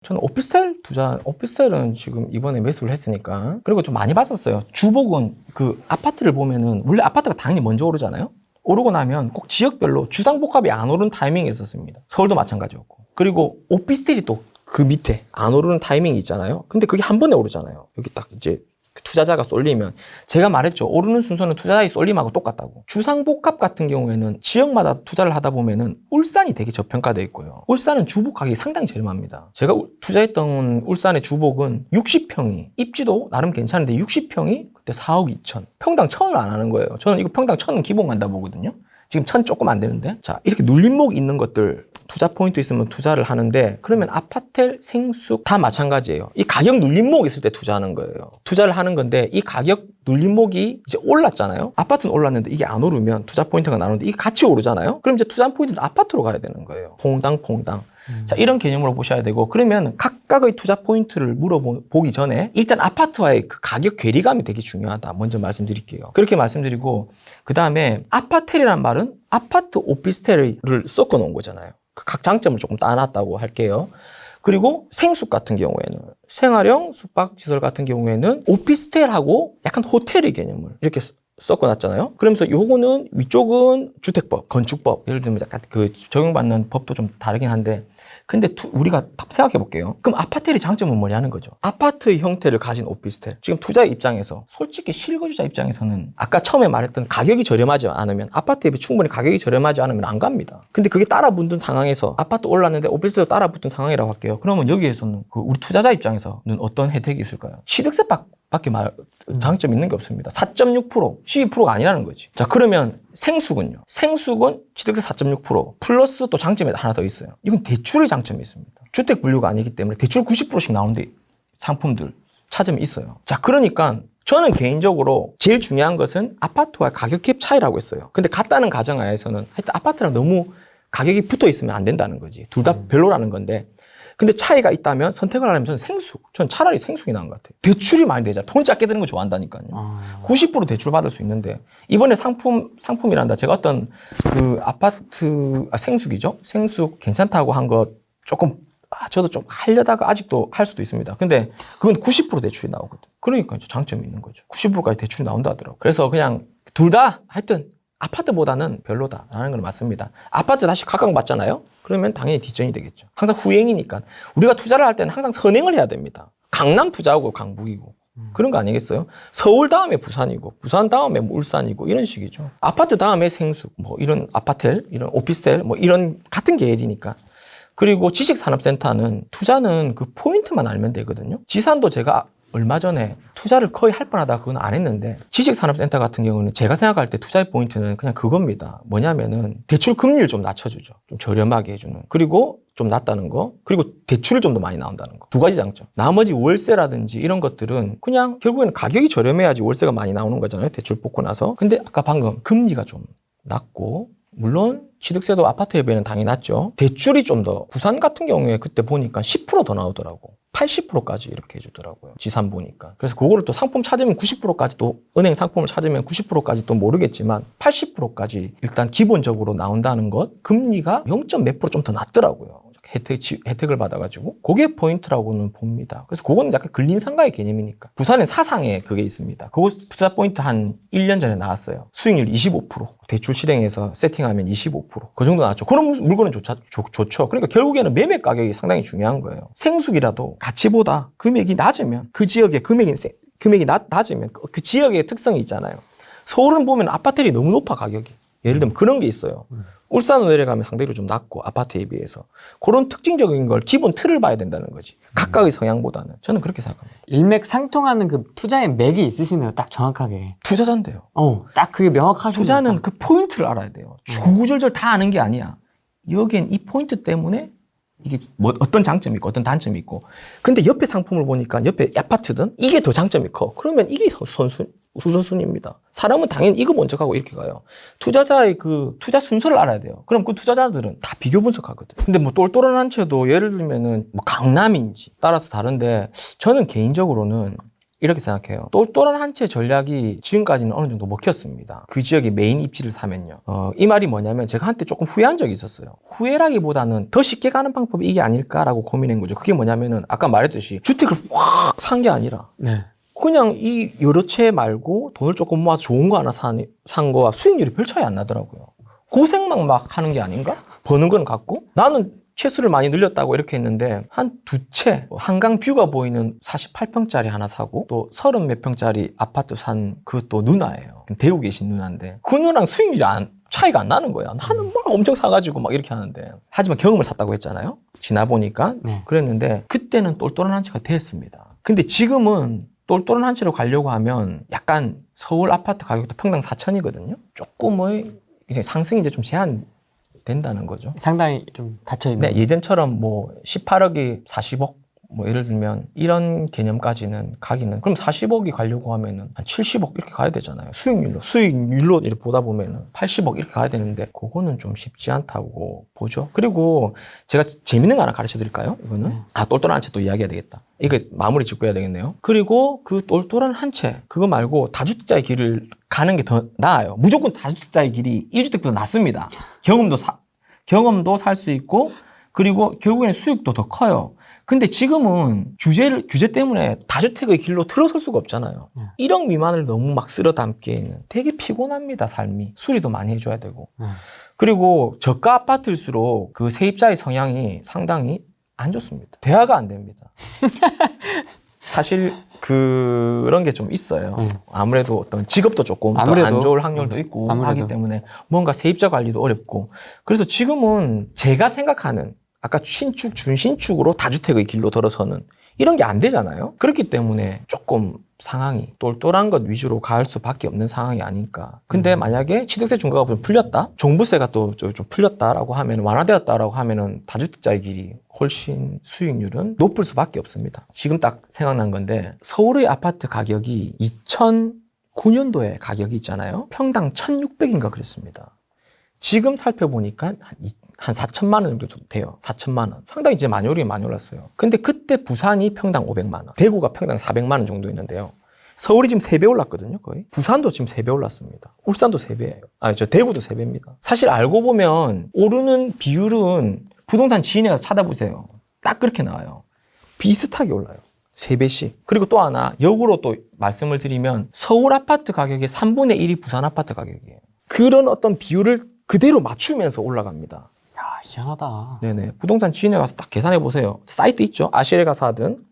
저는 오피스텔은 지금 이번에 매수를 했으니까. 그리고 좀 많이 봤었어요. 주복은 그 아파트를 보면은, 원래 아파트가 당연히 먼저 오르잖아요? 오르고 나면 꼭 지역별로 주상복합이 안 오르는 타이밍이 있었습니다. 서울도 마찬가지였고. 그리고 오피스텔이 또 그 밑에 안 오르는 타이밍이 있잖아요. 근데 그게 한 번에 오르잖아요. 여기 딱 이제 투자자가 쏠리면. 제가 말했죠. 오르는 순서는 투자자의 쏠림하고 똑같다고. 주상복합 같은 경우에는 지역마다 투자를 하다 보면은 울산이 되게 저평가되어 있고요. 울산은 주복 가격이 상당히 저렴합니다. 제가 투자했던 울산의 주복은 60평이 입지도 나름 괜찮은데 60평이 그때 4억 2천. 평당 1,000을 안 하는 거예요. 저는 이거 평당 1,000은 기본 간다 보거든요. 지금 1,000 조금 안 되는데. 자, 이렇게 눌림목 있는 것들 투자 포인트 있으면 투자를 하는데, 그러면 아파텔, 생숙 다 마찬가지예요. 이 가격 눌림목 있을 때 투자하는 거예요. 투자를 하는 건데 이 가격 눌림목이 이제 올랐잖아요. 아파트는 올랐는데 이게 안 오르면 투자 포인트가 나오는데 이게 같이 오르잖아요. 그럼 이제 투자 포인트는 아파트로 가야 되는 거예요. 퐁당. 자, 이런 개념으로 보셔야 되고, 그러면 각각의 투자 포인트를 물어보기 전에 일단 아파트와의 그 가격 괴리감이 되게 중요하다. 먼저 말씀드릴게요. 그렇게 말씀드리고, 그 다음에 아파텔이란 말은 아파트 오피스텔을 섞어 놓은 거잖아요. 그 각 장점을 조금 따놨다고 할게요. 그리고 생숙 같은 경우에는, 생활형 숙박시설 같은 경우에는 오피스텔하고 약간 호텔의 개념을 이렇게 섞어놨잖아요. 그러면서 요거는 위쪽은 주택법, 건축법, 예를 들면 약간 그 적용받는 법도 좀 다르긴 한데, 근데 우리가 생각해 볼게요. 그럼 아파텔의 장점은 뭐냐는 거죠. 아파트의 형태를 가진 오피스텔. 지금 투자의 입장에서, 솔직히 실거주자 입장에서는 아까 처음에 말했던 가격이 저렴하지 않으면, 아파트에 비해 충분히 가격이 저렴하지 않으면 안 갑니다. 근데 그게 따라붙는 상황에서 아파트 올랐는데 오피스텔도 따라붙은 상황이라고 할게요. 그러면 여기에서는 그 우리 투자자 입장에서는 어떤 혜택이 있을까요? 취득세 밖에 장점이 있는 게 없습니다. 4.6%, 12%가 아니라는 거지. 자, 그러면 생숙은요? 생숙은 취득세 4.6% 플러스 또 장점이 하나 더 있어요. 이건 대출의 장점이 있습니다. 주택 분류가 아니기 때문에 대출 90%씩 나오는데 상품들 차점이 있어요. 자, 그러니까 저는 개인적으로 제일 중요한 것은 아파트와 가격 갭 차이라고 했어요. 근데 같다는 가정하에서는 하여튼 아파트랑 너무 가격이 붙어 있으면 안 된다는 거지. 둘 다 별로라는 건데, 근데 차이가 있다면 선택을 하려면 저는 생숙. 저는 차라리 생숙이 나은 것 같아요. 대출이 많이 되잖아. 돈 작게 드는 거 좋아한다니까요. 90% 대출 받을 수 있는데, 이번에 상품이란다. 제가 어떤 그 아파트, 생숙이죠? 생숙 괜찮다고 한 거 조금, 저도 좀 하려다가 아직도 할 수도 있습니다. 근데 그건 90% 대출이 나오거든. 그러니까 장점이 있는 거죠. 90%까지 대출이 나온다 하더라고요. 그래서 그냥 둘 다 하여튼 아파트보다는 별로다라는 건 맞습니다. 아파트 다시 각광받잖아요? 그러면 당연히 뒷전이 되겠죠. 항상 후행이니까. 우리가 투자를 할 때는 항상 선행을 해야 됩니다. 강남 투자하고 강북이고. 그런 거 아니겠어요? 서울 다음에 부산이고, 부산 다음에 뭐 울산이고, 이런 식이죠. 아파트 다음에 생숙, 뭐 이런 아파텔, 이런 오피스텔, 뭐 이런 같은 계열이니까. 그리고 지식산업센터는 투자는 그 포인트만 알면 되거든요. 지산도 제가 얼마 전에 투자를 거의 할 뻔하다 그건 안 했는데, 지식산업센터 같은 경우는 제가 생각할 때 투자의 포인트는 그냥 그겁니다. 뭐냐면은 대출 금리를 좀 낮춰주죠. 좀 저렴하게 해주는. 그리고 좀 낮다는 거. 그리고 대출을 좀 더 많이 나온다는 거. 두 가지 장점. 나머지 월세라든지 이런 것들은 그냥 결국에는 가격이 저렴해야지 월세가 많이 나오는 거잖아요. 대출 뽑고 나서. 근데 아까 방금 금리가 좀 낮고, 물론 취득세도 아파트에 비해는 당연히 낮죠. 대출이 좀 더, 부산 같은 경우에 그때 보니까 10% 더 나오더라고. 80%까지 이렇게 해주더라고요. 지산 보니까. 그래서 그거를 또 상품 찾으면 90%까지, 또 은행 상품을 찾으면 90%까지 또 모르겠지만 80%까지 일단 기본적으로 나온다는 것. 금리가 0. 몇 % 좀 더 낮더라고요. 혜택을 받아가지고. 그게 포인트라고는 봅니다. 그래서 그거는 약간 근린상가의 개념이니까. 부산에 사상에 그게 있습니다. 그거 투자 포인트 한 1년 전에 나왔어요. 수익률 25%. 대출 실행해서 세팅하면 25%. 그 정도 나왔죠. 그런 물건은 좋죠. 그러니까 결국에는 매매 가격이 상당히 중요한 거예요. 생숙이라도 가치보다 금액이 낮으면, 그 지역의 금액이 낮으면 그 지역의 특성이 있잖아요. 서울은 보면 아파트들이 너무 높아, 가격이. 예를 들면 그런 게 있어요. 울산으로 내려가면 상대로 좀 낮고, 아파트에 비해서. 그런 특징적인 걸 기본 틀을 봐야 된다는 거지. 각각의 성향보다는. 저는 그렇게 생각합니다. 일맥상통하는 그 투자의 맥이 있으시네요. 딱 정확하게. 투자자인데요. 딱 그게 명확하시네요. 투자는 그 포인트를 알아야 돼요. 구구절절 다 아는 게 아니야. 여기엔 이 포인트 때문에 이게 뭐 어떤 장점이 있고 어떤 단점이 있고. 근데 옆에 상품을 보니까 옆에 아파트든 이게 더 장점이 커. 그러면 이게 우선순위입니다. 사람은 당연히 이거 먼저 가고 이렇게 가요. 투자자의 그 투자 순서를 알아야 돼요. 그럼 그 투자자들은 다 비교 분석하거든. 근데 뭐 똘똘한 한 채도 예를 들면은 뭐 강남인지 따라서 다른데, 저는 개인적으로는 이렇게 생각해요. 똘똘한 한 채 전략이 지금까지는 어느 정도 먹혔습니다. 그 지역의 메인 입지를 사면요. 이 말이 뭐냐면 제가 한때 조금 후회한 적이 있었어요. 후회라기보다는 더 쉽게 가는 방법이 이게 아닐까라고 고민한 거죠. 그게 뭐냐면은 아까 말했듯이 주택을 확 산 게 아니라 네. 그냥 이 여러 채 말고 돈을 조금 모아서 좋은 거 하나 산 거와 수익률이 별 차이 안 나더라고요. 고생만 막 하는 게 아닌가? 버는 건 같고 나는 채수를 많이 늘렸다고 이렇게 했는데 한 두 채 한강 뷰가 보이는 48평짜리 하나 사고 또 30 몇 평짜리 아파트 산 그것도 누나예요. 대구 계신 누나인데 그 누나랑 수익률이 차이가 안 나는 거야. 나는 막 엄청 사가지고 막 이렇게 하는데 하지만 경험을 샀다고 했잖아요. 지나 보니까 네. 그랬는데 그때는 똘똘한 한 채가 됐습니다. 근데 지금은 똘똘한 한 채로 가려고 하면 약간 서울 아파트 가격도 평당 4천이거든요. 조금의 상승이 이제 좀 제한된다는 거죠. 상당히 좀 닫혀있는. 네, 예전처럼 뭐 18억이 40억 뭐 예를 들면 이런 개념까지는 가기는 그럼 40억이 가려고 하면은 한 70억 이렇게 가야 되잖아요. 수익률로 이렇게 보다 보면은 80억 이렇게 가야 되는데 그거는 좀 쉽지 않다고 보죠. 그리고 제가 재밌는 거 하나 가르쳐 드릴까요? 이거는 똘똘한 한 채 또 이야기해야 되겠다. 이거 마무리 짓고 해야 되겠네요. 그리고 그 똘똘한 한 채 그거 말고 다주택자의 길을 가는 게 더 나아요. 무조건 다주택자의 길이 1주택보다 낫습니다. 경험도 살 수 있고 그리고 결국에는 수익도 더 커요. 근데 지금은 규제 때문에 다주택의 길로 들어설 수가 없잖아요. 1억 미만을 너무 막 쓸어 담기에는 되게 피곤합니다, 삶이. 수리도 많이 해줘야 되고. 그리고 저가 아파트일수록 그 세입자의 성향이 상당히 안 좋습니다. 대화가 안 됩니다. 사실 그런 게 좀 있어요. 아무래도 어떤 직업도 조금 더 안 좋을 확률도 있고 하기 때문에 뭔가 세입자 관리도 어렵고. 그래서 지금은 제가 생각하는 아까 신축, 준신축으로 다주택의 길로 들어서는 이런 게 안 되잖아요. 그렇기 때문에 조금 상황이 똘똘한 것 위주로 갈 수밖에 없는 상황이 아닐까. 근데 만약에 취득세 중과가 좀 풀렸다, 종부세가 또 좀 풀렸다라고 하면 완화되었다라고 하면은 다주택자의 길이 훨씬 수익률은 높을 수밖에 없습니다. 지금 딱 생각난 건데 서울의 아파트 가격이 2009년도에 가격이 있잖아요. 평당 1,600인가 그랬습니다. 지금 살펴보니까 한 4천만 원 정도 돼요. 4천만 원. 상당히 이제 많이 올랐어요. 근데 그때 부산이 평당 500만 원, 대구가 평당 400만 원 정도였는데요. 서울이 지금 3배 올랐거든요, 거의. 부산도 지금 3배 올랐습니다. 울산도 3배예요. 대구도 3배입니다. 사실 알고 보면 오르는 비율은 부동산 지인에 가서 찾아보세요. 딱 그렇게 나와요. 비슷하게 올라요. 3배씩. 그리고 또 하나, 역으로 또 말씀을 드리면 서울 아파트 가격의 3분의 1이 부산 아파트 가격이에요. 그런 어떤 비율을 그대로 맞추면서 올라갑니다. 야, 희한하다. 네네. 부동산 지인에 가서 딱 계산해 보세요. 사이트 있죠? 아실에 가서 하든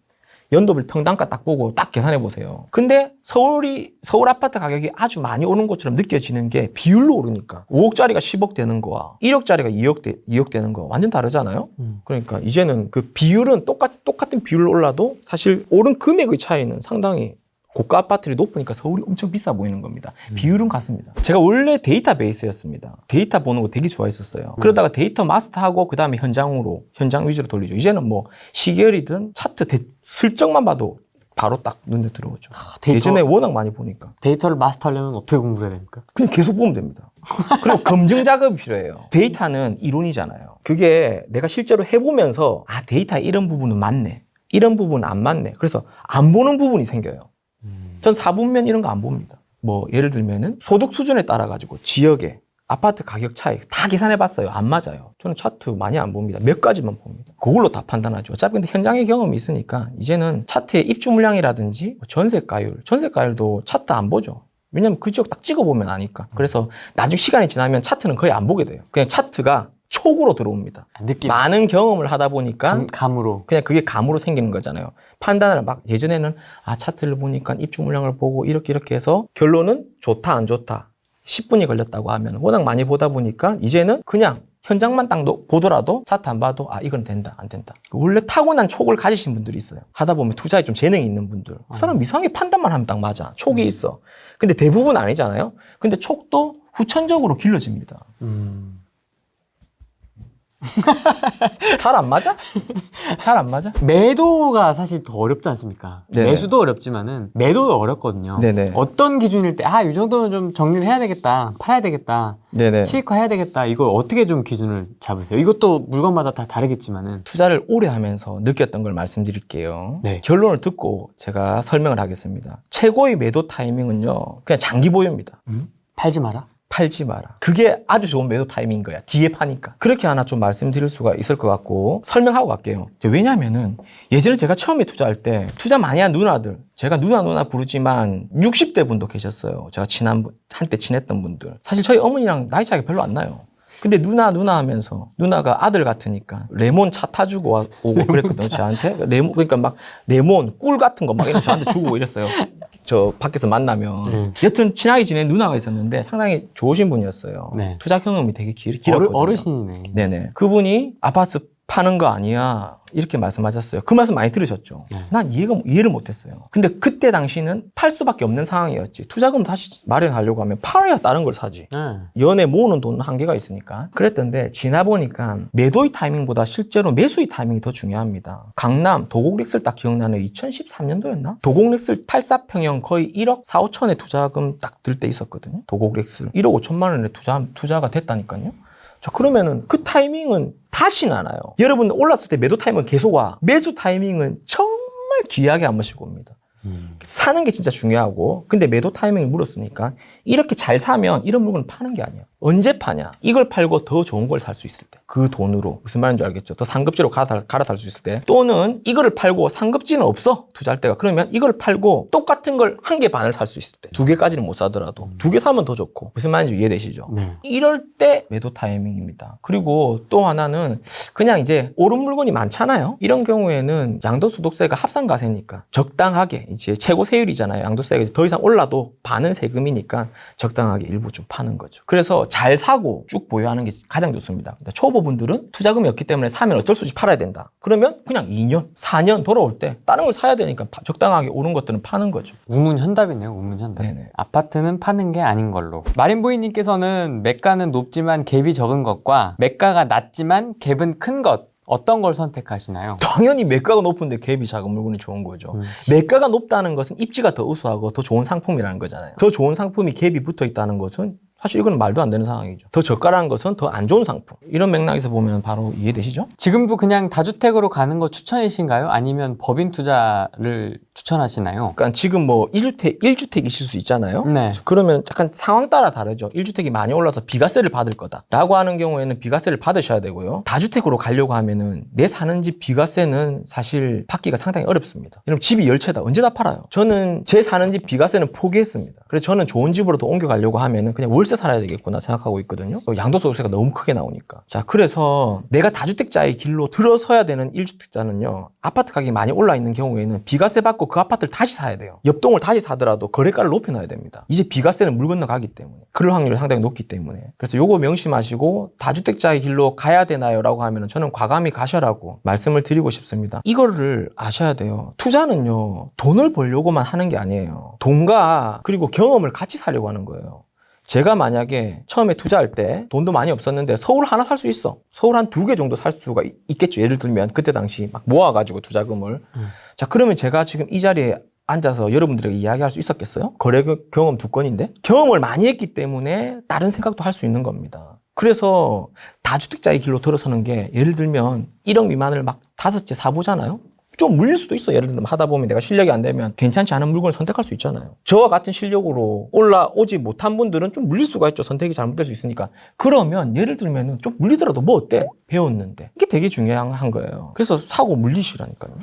연도별 평당가 딱 보고 딱 계산해 보세요. 근데 서울 아파트 가격이 아주 많이 오른 것처럼 느껴지는 게 비율로 오르니까 5억짜리가 10억 되는 거와 1억짜리가 2억 되는 거 완전 다르잖아요. 그러니까 이제는 그 비율은 똑같은 비율로 올라도 사실 오른 금액의 차이는 상당히 고가 아파트들이 높으니까 서울이 엄청 비싸 보이는 겁니다. 비율은 같습니다. 제가 원래 데이터베이스였습니다. 데이터 보는 거 되게 좋아했었어요. 그러다가 데이터 마스터하고 그 다음에 현장 위주로 돌리죠. 이제는 뭐 시계열이든 차트 슬쩍만 봐도 바로 딱 눈에 들어오죠. 예전에 워낙 많이 보니까. 데이터를 마스터하려면 어떻게 공부해야 됩니까? 그냥 계속 보면 됩니다. 그리고 검증 작업이 필요해요. 데이터는 이론이잖아요. 그게 내가 실제로 해보면서 데이터 이런 부분은 맞네, 이런 부분은 안 맞네. 그래서 안 보는 부분이 생겨요. 전 사분면 이런 거 안 봅니다. 뭐 예를 들면은 소득 수준에 따라 가지고 지역에 아파트 가격 차이 다 계산해 봤어요. 안 맞아요. 저는 차트 많이 안 봅니다. 몇 가지만 봅니다. 그걸로 다 판단하죠. 어차피 근데 현장의 경험이 있으니까 이제는 차트의 입주 물량이라든지 전세가율도 차트 안 보죠. 왜냐면 그 지역 딱 찍어보면 아니까. 그래서 나중에 시간이 지나면 차트는 거의 안 보게 돼요. 그냥 차트가 촉으로 들어옵니다. 느낌. 많은 경험을 하다 보니까 감으로. 그냥 그게 감으로 생기는 거잖아요. 판단을 막 예전에는 차트를 보니까 입주 물량을 보고 이렇게 해서 결론은 좋다 안 좋다 10분이 걸렸다고 하면 워낙 많이 보다 보니까 이제는 그냥 현장만 딱 보더라도 차트 안 봐도 이건 된다 안 된다. 원래 타고난 촉을 가지신 분들이 있어요. 하다 보면 투자에 좀 재능이 있는 분들. 그 사람 이상하게 판단만 하면 딱 맞아. 촉이 있어. 근데 대부분 아니잖아요. 근데 촉도 후천적으로 길러집니다. 잘 안 맞아? 잘 안 맞아? 매도가 사실 더 어렵지 않습니까? 네네. 매수도 어렵지만은 매도도 어렵거든요. 네네. 어떤 기준일 때, 이 정도는 좀 정리를 해야 되겠다, 팔아야 되겠다, 네네. 수익화 해야 되겠다, 이걸 어떻게 좀 기준을 잡으세요? 이것도 물건마다 다 다르겠지만은. 투자를 오래 하면서 느꼈던 걸 말씀드릴게요. 네. 결론을 듣고 제가 설명을 하겠습니다. 최고의 매도 타이밍은요, 그냥 장기 보유입니다. 팔지 마라? 팔지 마라. 그게 아주 좋은 매도 타이밍인 거야. 뒤에 파니까. 그렇게 하나 좀 말씀드릴 수가 있을 것 같고 설명하고 갈게요. 왜냐하면은 예전에 제가 처음에 투자할 때 투자 많이 한 누나들, 제가 누나 부르지만 60대 분도 계셨어요. 제가 한때 친했던 분들. 사실 저희 어머니랑 나이 차이가 별로 안 나요. 근데 누나 하면서 누나가 아들 같으니까 레몬 차 타주고 오고 그랬거든요. 저한테. 그러니까 막 레몬, 꿀 같은 거 막 이런 저한테 주고 이랬어요. 저 밖에서 만나면. 여튼 친하게 지낸 누나가 있었는데 상당히 좋으신 분이었어요. 네. 투자 경험이 되게 길었거든요. 어르신이네. 네네. 그분이 아파트 파는 거 아니야. 이렇게 말씀하셨어요. 그 말씀 많이 들으셨죠? 네. 난 이해를 못했어요. 근데 그때 당시는 팔 수밖에 없는 상황이었지. 투자금 다시 마련하려고 하면 팔아야 다른 걸 사지. 네. 연애 모으는 돈은 한계가 있으니까. 그랬던데 지나 보니까 매도의 타이밍보다 실제로 매수의 타이밍이 더 중요합니다. 강남 도곡렉스를 딱 기억나는 2013년도였나? 도곡렉스 84평형 거의 1억 4, 5천에 투자금 딱 들 때 있었거든요. 도곡렉스 1억 5천만 원에 투자가 됐다니까요. 자, 그러면은 그 타이밍은 다시는 안 와요. 여러분 올랐을 때 매도 타이밍은 계속 와. 매수 타이밍은 정말 귀하게 한 번씩 옵니다. 사는 게 진짜 중요하고, 근데 매도 타이밍을 물었으니까 이렇게 잘 사면 이런 물건을 파는 게 아니야. 언제 파냐? 이걸 팔고 더 좋은 걸 살 수 있을 때. 그 돈으로. 무슨 말인지 알겠죠? 더 상급지로 갈아탈 수 있을 때. 또는 이거를 팔고 상급지는 없어. 투자할 때가. 그러면 이걸 팔고 똑같은 걸 한 개 반을 살 수 있을 때. 두 개까지는 못 사더라도. 두 개 사면 더 좋고. 무슨 말인지 이해되시죠? 네. 이럴 때 매도 타이밍입니다. 그리고 또 하나는 그냥 이제 오른 물건이 많잖아요. 이런 경우에는 양도소득세가 합산가세니까 적당하게 이제 최고 세율이잖아요. 양도세가 더 이상 올라도 반은 세금이니까 적당하게 일부 좀 파는 거죠. 그래서 잘 사고 쭉 보유하는 게 가장 좋습니다. 근데 초보분들은 투자금이 없기 때문에 사면 어쩔 수 없이 팔아야 된다. 그러면 그냥 2년, 4년 돌아올 때 다른 걸 사야 되니까 적당하게 오른 것들은 파는 거죠. 우문현답이네요, 우문현답. 네네. 아파트는 파는 게 아닌 걸로. 마린부인님께서는 매가는 높지만 갭이 적은 것과 매가가 낮지만 갭은 큰 것. 어떤 걸 선택하시나요? 당연히 매가가 높은데 갭이 작은 물건이 좋은 거죠. 매가가 높다는 것은 입지가 더 우수하고 더 좋은 상품이라는 거잖아요. 더 좋은 상품이 갭이 붙어 있다는 것은 사실 이건 말도 안 되는 상황이죠. 더 저가라는 것은 더 안 좋은 상품. 이런 맥락에서 보면 바로 이해되시죠? 지금도 그냥 다주택으로 가는 거 추천이신가요? 아니면 법인 투자를 추천하시나요? 그러니까 지금 뭐 1주택이실 수 있잖아요. 네. 그러면 약간 상황 따라 다르죠. 1주택이 많이 올라서 비과세를 받을 거다 라고 하는 경우에는 비과세를 받으셔야 되고요. 다주택으로 가려고 하면은 내 사는 집 비과세는 사실 받기가 상당히 어렵습니다. 여러분 집이 열채다. 언제 다 팔아요. 저는 제 사는 집 비과세는 포기했습니다. 그래서 저는 좋은 집으로 더 옮겨가려고 하면은 그냥 월세 살아야 되겠구나 생각하고 있거든요. 양도소득세가 너무 크게 나오니까. 자, 그래서 내가 다주택자의 길로 들어서야 되는 1주택자는요. 아파트 가격이 많이 올라 있는 경우에는 비과세 받고 그 아파트를 다시 사야 돼요. 옆동을 다시 사더라도 거래가를 높여놔야 됩니다. 이제 비과세는 물 건너가기 때문에. 그럴 확률이 상당히 높기 때문에. 그래서 요거 명심하시고 다주택자의 길로 가야 되나요? 라고 하면은 저는 과감히 가셔라고 말씀을 드리고 싶습니다. 이거를 아셔야 돼요. 투자는요. 돈을 벌려고만 하는 게 아니에요. 돈과 그리고 경험을 같이 사려고 하는 거예요. 제가 만약에 처음에 투자할 때 돈도 많이 없었는데 서울 하나 살 수 있어. 서울 한 2개 정도 살 수가 있겠죠. 예를 들면 그때 당시 막 모아가지고 투자금을. 자, 그러면 제가 지금 이 자리에 앉아서 여러분들에게 이야기할 수 있었겠어요? 거래 경험 2건인데? 경험을 많이 했기 때문에 다른 생각도 할 수 있는 겁니다. 그래서 다주택자의 길로 들어서는 게 예를 들면 1억 미만을 막 5채 사보잖아요? 좀 물릴 수도 있어. 예를 들면 하다 보면 내가 실력이 안 되면 괜찮지 않은 물건을 선택할 수 있잖아요. 저와 같은 실력으로 올라오지 못한 분들은 좀 물릴 수가 있죠. 선택이 잘못될 수 있으니까. 그러면 예를 들면 좀 물리더라도 뭐 어때? 배웠는데. 이게 되게 중요한 거예요. 그래서 사고 물리시라니까요.